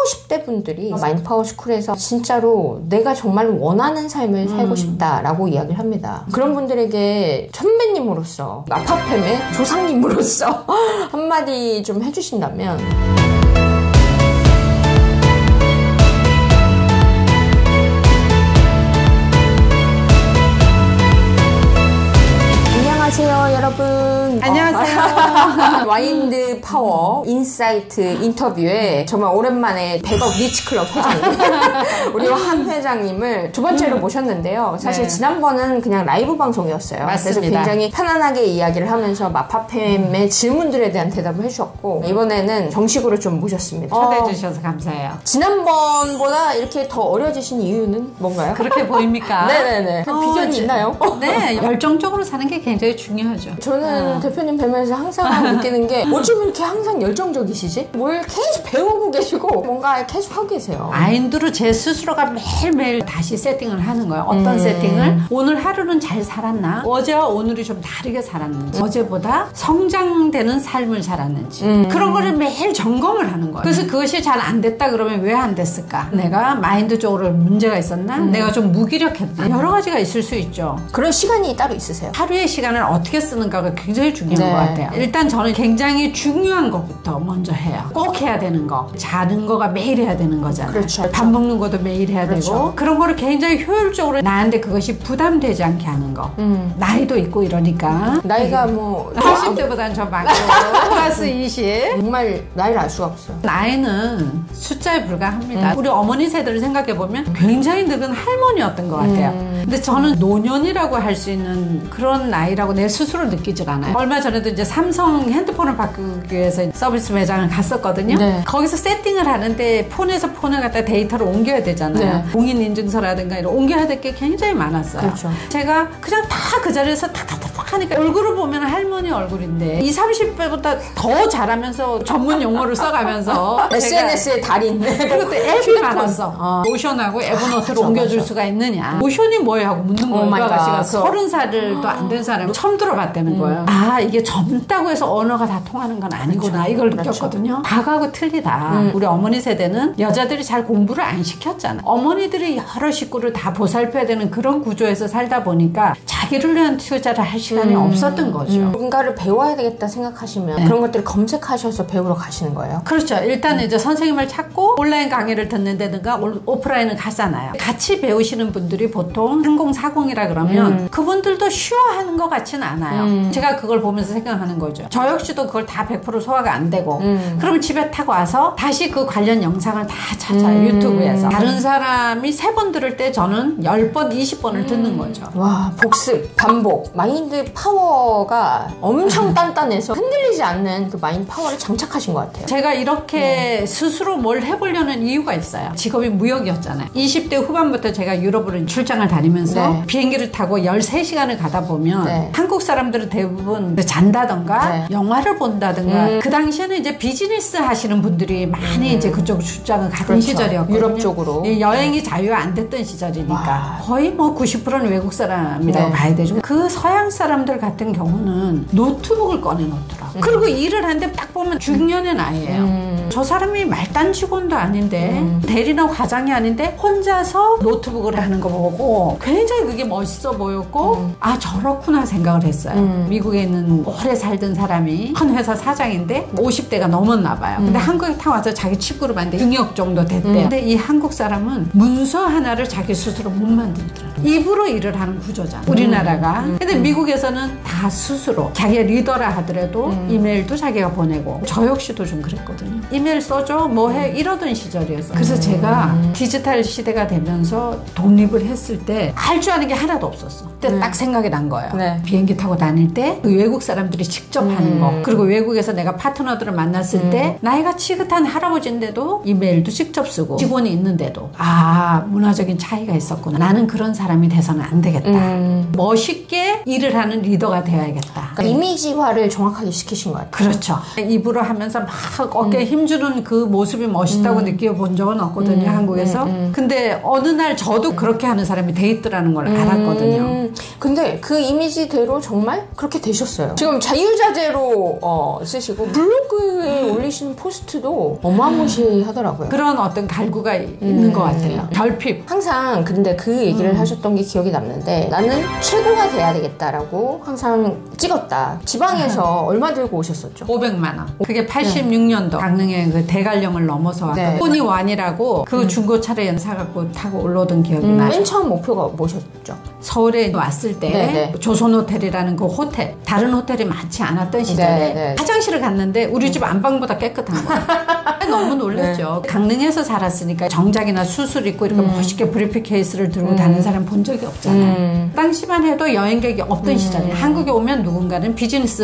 10대 분들이 마인드파워 스쿨에서 진짜로 내가 정말 원하는 삶을 살고 싶다라고 이야기를 합니다. 그런 분들에게 선배님으로서 마파팸의 조상님으로서 한마디 좀 해주신다면. 안녕하세요 여러분. 안녕하세요. 마인드 파워 인사이트 인터뷰에 정말 오랜만에 100억 리치클럽 회장님 우리 한 회장님을 두 번째로 모셨는데요. 사실 네. 지난번은 그냥 라이브 방송이었어요. 맞습니다. 그래서 굉장히 편안하게 이야기를 하면서 마파팸의 질문들에 대한 대답을 해주셨고 이번에는 정식으로 좀 모셨습니다. 초대해 주셔서 감사해요. 지난번보다 이렇게 더 어려지신 이유는 뭔가요? 그렇게 보입니까? 네네네. 그 비전이 있나요? 네, 열정적으로 사는 게 굉장히 중요하죠. 저는 대표님 뵈면서 항상 느끼는 게 어쩜 이렇게 항상 열정적이시지? 뭘 계속 배우고 계시고 뭔가 계속 하고 계세요. 마인드로 제 스스로가 매일매일 다시 세팅을 하는 거예요. 어떤 세팅을? 오늘 하루는 잘 살았나? 어제와 오늘이 좀 다르게 살았는지, 어제보다 성장되는 삶을 살았는지, 그런 거를 매일 점검을 하는 거예요. 그래서 그것이 잘 안 됐다 그러면 왜 안 됐을까? 내가 마인드적으로 문제가 있었나? 내가 좀 무기력했나? 여러 가지가 있을 수 있죠. 그런 시간이 따로 있으세요? 하루의 시간을 어떻게 쓰는가가 굉장히 중요한 것 같아요. 일단 저는 굉장히 중요한 것부터 먼저 해요. 꼭 해야 되는 거. 자는 거가 매일 해야 되는 거잖아요. 그렇죠. 밥 먹는 것도 매일 해야 그렇죠. 되고 그런 거를 굉장히 효율적으로 나한테 그것이 부담되지 않게 하는 거. 나이도 있고 이러니까 나이가 뭐 80대보다는 저 많고 플러스 20. 정말 나이를 알 수가 없어요. 나이는 숫자에 불과합니다. 우리 어머니 세대를 생각해보면 굉장히 늙은 할머니였던 것 같아요. 근데 저는 노년이라고 할 수 있는 그런 나이라고 내 스스로 느끼질 않아요. 얼마 전에도 이제 삼성 핸드폰을 바꾸기 위해서 서비스 매장을 갔었거든요. 네. 거기서 세팅을 하는데 폰에서 폰을 갖다 데이터를 옮겨야 되잖아요. 네. 공인인증서라든가 이런 옮겨야 될 게 굉장히 많았어요. 그렇죠. 제가 그냥 다 그 자리에서 탁탁탁 하니까 얼굴을 보면 할머니 얼굴인데 20, 30대보다 더 잘하면서 전문 용어를 써가면서 SNS의 달인. 그리고 또 앱이 많았어. 모션하고 에버노트를 옮겨줄 수가 있느냐. 모션이 뭐예요? 하고 묻는 거예요. 그 아가씨가 30살도 안 된 사람이 처음 들어봤다는 거예요. 아, 이게 젊다고 해서 언어가 다 통하는 건 아니구나. 그렇죠. 이걸 느꼈거든요. 과거하고 틀리다. 우리 어머니 세대는 여자들이 잘 공부를 안 시켰잖아. 어머니들이 여러 식구를 다 보살펴야 되는 그런 구조에서 살다 보니까 자기를 위한 투자를 할 시간이 없었던 거죠. 뭔가를 배워야 되겠다 생각하시면 그런 것들을 검색하셔서 배우러 가시는 거예요? 그렇죠. 일단 이제 선생님을 찾고 온라인 강의를 듣는다든가 오프라인을 가잖아요. 같이 배우시는 분들이 보통 3040이라 그러면 그분들도 쉬워하는 것 같지는 않아요. 제가 그걸 보면서 생각하는 거죠. 저 역시도 그걸 다 100% 소화가 안 되고 그럼 집에 타고 와서 다시 그 관련 영상을 다 찾아요. 유튜브에서. 다른 사람이 3번 들을 때 저는 10번, 20번을 듣는 거죠. 와, 복습, 반복. 마인드 파워가 엄청 단단해서 흔들리지 않는 그 마인드 파워를 장착하신 것 같아요. 제가 이렇게 스스로 뭘 해보려는 이유가 있어요. 직업이 무역이었잖아요. 20대 후반부터 제가 유럽으로 출장을 다니면서 비행기를 타고 13시간을 가다 보면 한국 사람들은 대부분 잔다던가 영화를 본다던가 그 당시에는 이제 비즈니스 하시는 분들이 많이 이제 그쪽 출장을 가던 그렇죠. 시절이었거든요. 유럽 쪽으로. 여행이 자유가 안 됐던 시절이니까 거의 뭐 90%는 외국 사람이라고 봐야 되죠. 그 서양 사람들 같은 경우는 노트북을 꺼내놓더라고요. 그리고 일을 하는데 딱 보면 중년의 나이예요. 저 사람이 말단 직원도 아닌데 대리나 과장이 아닌데 혼자서 노트북을 하는 거 보고 굉장히 그게 멋있어 보였고 아 저렇구나 생각을 했어요. 미국에 있는 오래 살던 사람이 큰 회사 사장인데 50대가 넘었나 봐요. 근데 한국에 타 와서 자기 집그룹한테 6억 정도 됐대요. 근데 이 한국 사람은 문서 하나를 자기 스스로 못 만들더라고요. 입으로 일을 하는 구조잖아. 우리나라가. 근데 미국에서는 다 스스로 자기가 리더라 하더라도 이메일도 자기가 보내고 저 역시도 좀 그랬거든요. 이메일 써줘 뭐 해 이러던 시절이었어요. 그래서 제가 디지털 시대가 되면서 독립을 했을 때 할 줄 아는 게 하나도 없었어. 그때 딱 생각이 난 거예요. 비행기 타고 다닐 때 그 외국 사람들이 직접 하는 거 그리고 외국에서 내가 파트너들을 만났을 때 나이가 지긋한 할아버지인데도 이메일도 직접 쓰고 직원이 있는데도 아 문화적인 차이가 있었구나. 나는 그런 사람이 돼서는 안 되겠다. 멋있게 일을 하는 리더가 되어야겠다. 그러니까 이미지화를 정확하게 시키신 느끼신 것 같아요. 그렇죠. 입으로 하면서 막 어깨에 힘주는 그 모습이 멋있다고 느껴본 적은 없거든요, 한국에서. 근데 어느 날 저도 그렇게 하는 사람이 돼 있더라는 걸 알았거든요. 근데 그 이미지대로 정말 그렇게 되셨어요. 지금 자유자재로 쓰시고 블로그에 올리시는 포스트도 어마무시하더라고요. 그런 어떤 갈구가 있는 것 같아요. 결핍. 항상 근데 그 얘기를 하셨던 게 기억이 남는데, 나는 최고가 돼야 되겠다라고 항상 찍었다. 지방에서 얼마 들고 오셨었죠? 500만 원. 그게 86년도 강릉에 그 대관령을 넘어서 왔던 포니완이라고 그 중고차를 사갖고 타고 올라오던 기억이 나요. 맨 처음 목표가 뭐셨죠? 서울에 왔을 때 조선호텔이라는 그 호텔, 다른 호텔이 많지 않았던 시절에 화장실을 갔는데 우리 집 안방보다 깨끗한 거예요. 너무 놀랐죠. 강릉에서 살았으니까 정장이나 수술 입고 이렇게 멋있게 브리프케이스를 들고 다니는 사람 본 적이 없잖아요. 당시만 해도 여행객이 없던 시절이에요. 한국에 오면 누군가는 비즈니스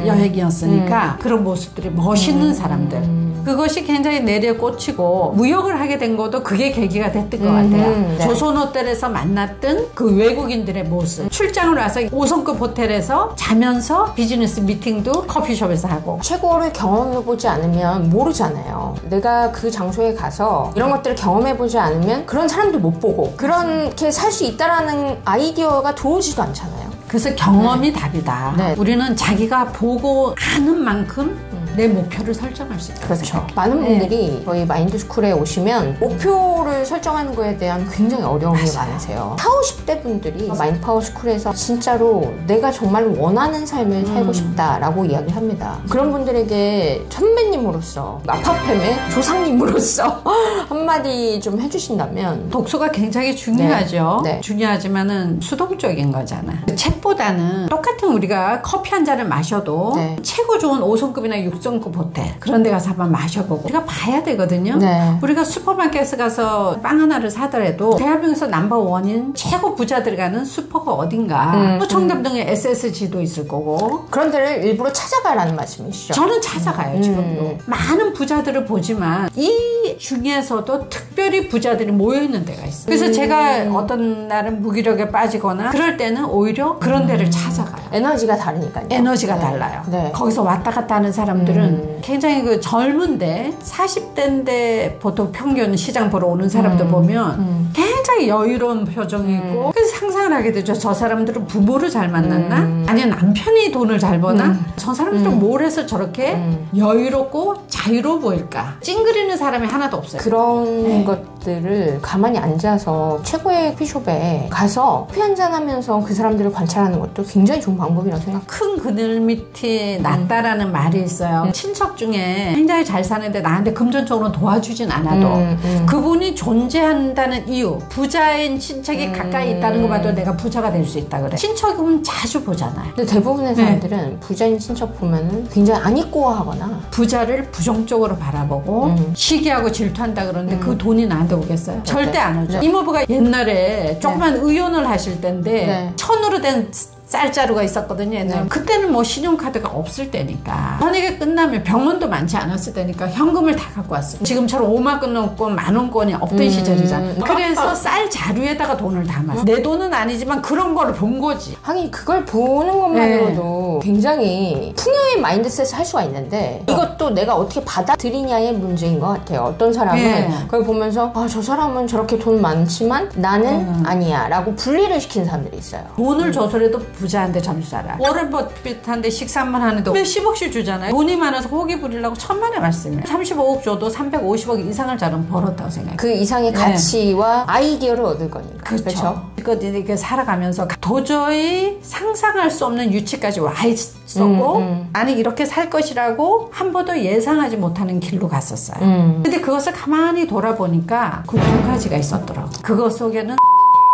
여행이었으니까 그런 모습들이 멋있는 사람들. 그것이 굉장히 내리에 꽂히고 무역을 하게 된 것도 그게 계기가 됐던 것 같아요. 조선호텔에서 만났던 그 외국인들의 모습. 출장을 와서 5성급 호텔에서 자면서 비즈니스 미팅도 커피숍에서 하고. 최고를 경험해보지 않으면 모르잖아요. 내가 그 장소에 가서 이런 것들을 경험해보지 않으면 그런 사람도 못 보고 그렇게 살 수 있다라는 아이디어가 들어오지도 않잖아요. 그래서 경험이 답이다. 우리는 자기가 보고 아는 만큼 내 목표를 설정할 수 있다. 그렇죠. 많은 분들이 저희 마인드스쿨에 오시면 목표를 설정하는 거에 대한 굉장히 어려움이 많으세요. 40, 50대 분들이 마인드파워스쿨에서 진짜로 내가 정말 원하는 삶을 살고 싶다라고 이야기를 합니다. 그런 분들에게 선배님으로서, 아파팸의 조상님으로서 한마디 좀 해주신다면. 독서가 굉장히 중요하죠. 중요하지만은 수동적인 거잖아. 책보다는 똑같은 우리가 커피 한 잔을 마셔도 최고 좋은 5성급이나 6성급 호텔 그런 데 가서 한번 마셔보고 우리가 봐야 되거든요. 우리가 슈퍼마켓에 가서 빵 하나를 사더라도 대한민국에서 넘버원인 최고 부자들 가는 슈퍼가 어딘가. 청담동에 SSG도 있을 거고. 그런 데를 일부러 찾아가라는 말씀이시죠? 저는 찾아가요. 지금도 많은 부자들을 보지만 이 중에서도 특별히 부자들이 모여있는 데가 있어요. 그래서 제가 어떤 날은 무기력에 빠지거나 그럴 때는 오히려 그런 데를 찾아가요. 에너지가 다르니까요. 에너지가 달라요. 거기서 왔다 갔다 하는 사람들은 굉장히 그 젊은데 40대인데 보통 평균 시장 보러 오는 사람들 보면 굉장히 여유로운 표정이 있고. 그래서 상상을 하게 되죠. 저 사람들은 부모를 잘 만났나? 아니면 남편이 돈을 잘 버나? 저 사람들은 뭘 해서 저렇게 여유롭고 자유로워 보일까? 찡그리는 사람이 하나도 없어요. 그런 것들을 가만히 앉아서 최고의 커피숍에 가서 커피 한잔 하면서 그 사람들을 관찰하는 것도 굉장히 좋은 방법이라고 생각해요. 큰 그늘 밑이 낫다라는 말이 있어요. 친척 중에 굉장히 잘 사는데 나한테 금전적으로 도와주진 않아도 그분이 존재한다는 이유, 부자인 친척이 가까이 있다는 거 봐도 내가 부자가 될 수 있다 그래. 친척은 자주 보잖아요. 근데 대부분의 사람들은 부자인 친척 보면은 굉장히 아니꼬아하거나 부자를 부정적으로 바라보고 시기하고 질투한다 그러는데 그 돈이 나한테 오겠어요? 절대 안 오죠. 이모부가 옛날에 조그만 의원을 하실 때인데 천으로 된 쌀자루가 있었거든요. 옛날에. 그때는 뭐 신용카드가 없을 때니까. 전액이 끝나면 병원도 많지 않았을 때니까 현금을 다 갖고 왔어요. 지금처럼 5만 원권, 만 원권이 없던 시절이잖아요. 그래서 쌀자루에다가 돈을 담았어요. 내 돈은 아니지만 그런 걸 본 거지. 하긴 그걸 보는 것만으로도 굉장히 풍요의 마인드셋을 할 수가 있는데 이것도 내가 어떻게 받아들이냐의 문제인 것 같아요. 어떤 사람은 그걸 보면서 저 사람은 저렇게 돈 많지만 나는 아니야 라고 분리를 시키는 사람들이 있어요. 돈을 줘서라도 부자한테 점수 살아. 워런 버핏한테 식사만 하는데 몇십억씩 주잖아요. 돈이 많아서 호기 부리려고 천만의 말씀이에요. 35억 줘도 350억 이상을 저는 벌었다고 생각해요. 그 이상의 가치와 아이디어를 얻을 거니까. 그렇죠. 이렇게 살아가면서 도저히 상상할 수 없는 유치까지 와 있었고 나는 이렇게 살 것이라고 한 번도 예상하지 못하는 길로 갔었어요. 근데 그것을 가만히 돌아보니까 그 두 가지가 있었더라고요. 그것 속에는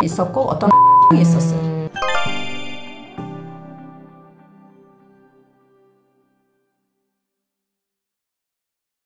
있었고 어떤 있었어요.